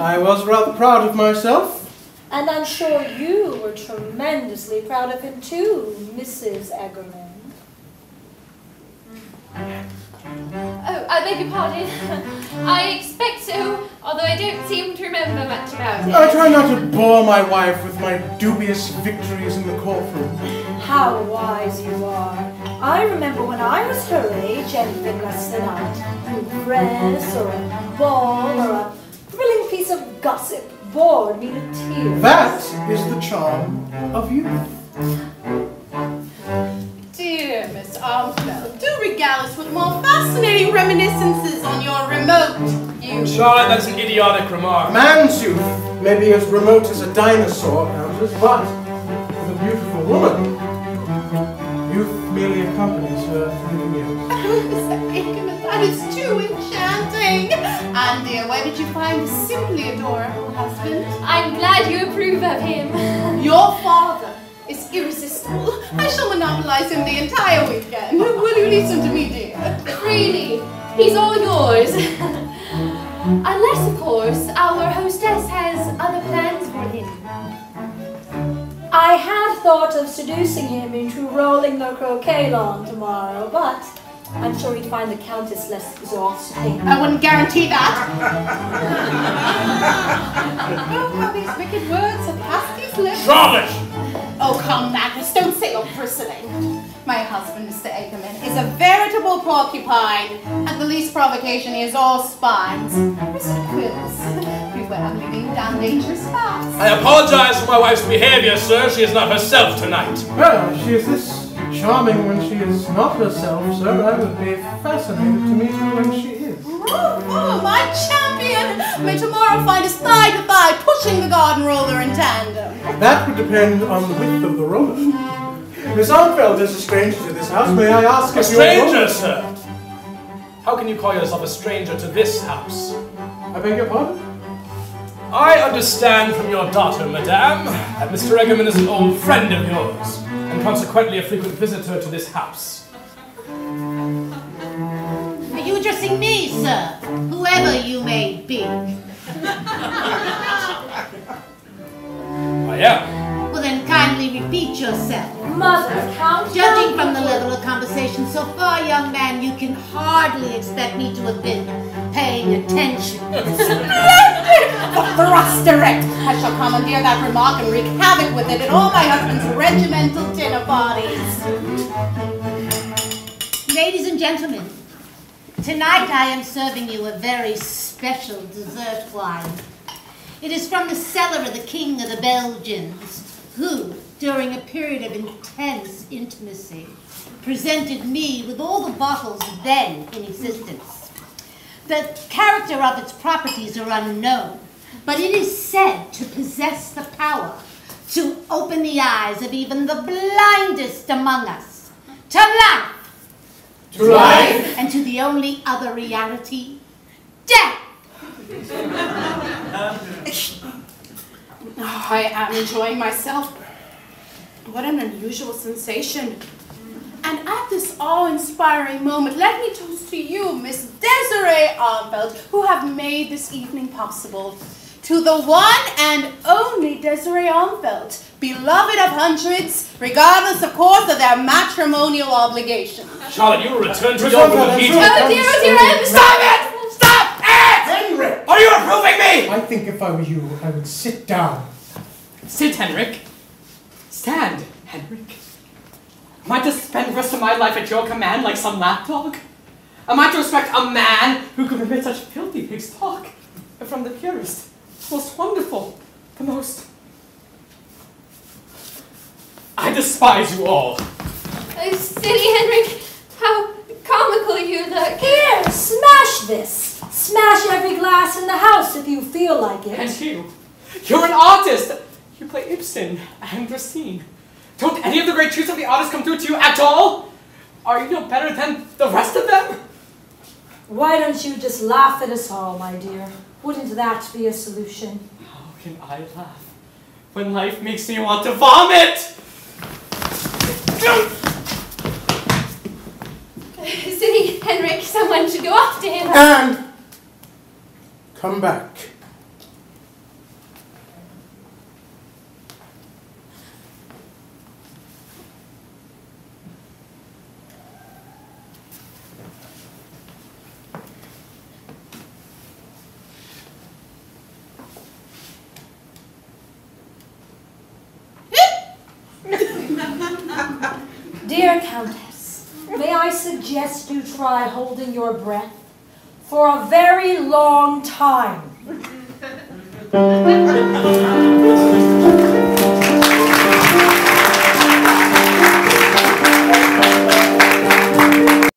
I was rather proud of myself. And I'm sure you were tremendously proud of him too, Mrs. Eggerman. Oh, I beg your pardon. I expect so, although I don't seem to remember much about it. I try not to bore my wife with my dubious victories in the courtroom. How wise you are. I remember when I was her age, anything less than a new dress or a ball or a thrilling piece of gossip bored me to tears. That is the charm of youth. Dear Miss Armstrong, do regale us with more fascinating reminiscences on your remote youth. Charlotte, that's an idiotic remark. Man's youth may be as remote as a dinosaur, Countess, but with a beautiful woman, youth merely accompanies her through the years. Oh, Miss Aiken, that is too enchanting. And dear, where did you find a simply adorable husband? I'm glad you approve of him. Your father is irresistible. I shall monopolize him the entire weekend. Will you listen to me, dear? Really, he's all yours. Unless, of course, our hostess has other plans for him. I had thought of seducing him into rolling the croquet lawn tomorrow, but I'm sure he'd find the Countess less exhausting. I wouldn't guarantee that. Oh, how these wicked words have passed these lips. Charlotte! Oh, come, Magnus, don't say you're bristling. My husband, Mr. Ackerman, is a veritable porcupine. At the least provocation, he is all spines. Mr. Quills, beware of leading down dangerous paths. I apologize for my wife's behavior, sir. She is not herself tonight. Well, she is this charming when she is not herself, sir. I would be fascinated to meet her when she is. Oh, my champion! May tomorrow find us thigh to thigh, pushing the garden roller in tandem. That would depend on the width of the roller. Miss Armfeld is a stranger to this house. May I ask A if you're stranger, sir? How can you call yourself a stranger to this house? I beg your pardon? I understand from your daughter, madame, that Mr. Eggerman is an old friend of yours, and consequently a frequent visitor to this house. Are you addressing me, sir? Whoever you may be. I am. Well then, kindly repeat yourself. Mother, Count. Judging from the level of conversation so far, young man, you can hardly expect me to have been paying attention. Splendid! For thrust direct! I shall commandeer that remark and wreak havoc with it at all my husband's regimental dinner parties. Ladies and gentlemen, tonight I am serving you a very special dessert wine. It is from the cellar of the King of the Belgians, who, during a period of intense intimacy, presented me with all the bottles then in existence. The character of its properties are unknown, but it is said to possess the power to open the eyes of even the blindest among us to life. To life? And to the only other reality, death. Oh, I am enjoying myself. What an unusual sensation. And at this awe-inspiring moment, let me toast to you, Miss Desiree Armfeld, who have made this evening possible. To the one and only Desiree Armfeld, beloved of hundreds, regardless, of course, of their matrimonial obligations. Charlotte, you will return to your room immediately. Oh dear, Stop it! Stop it! Henrik! Are you reproving me? I think if I were you, I would sit down. Sit, Henrik. Stand, Henrik. Am I to spend the rest of my life at your command like some lapdog? Am I to respect a man who could permit such filthy pig's talk? From the purest, most wonderful, the most... I despise you all. Steady, Henrik. How comical you look. Here, smash this. Smash every glass in the house if you feel like it. And you're an artist. You play Ibsen and Racine. Don't any of the great truths of the artist come through to you at all? Are you no better than the rest of them? Why don't you just laugh at us all, my dear? Wouldn't that be a solution? How can I laugh when life makes me want to vomit? Steady, Henrik. Someone should go off to him. And come back. Dear Countess, may I suggest you try holding your breath for a very long time?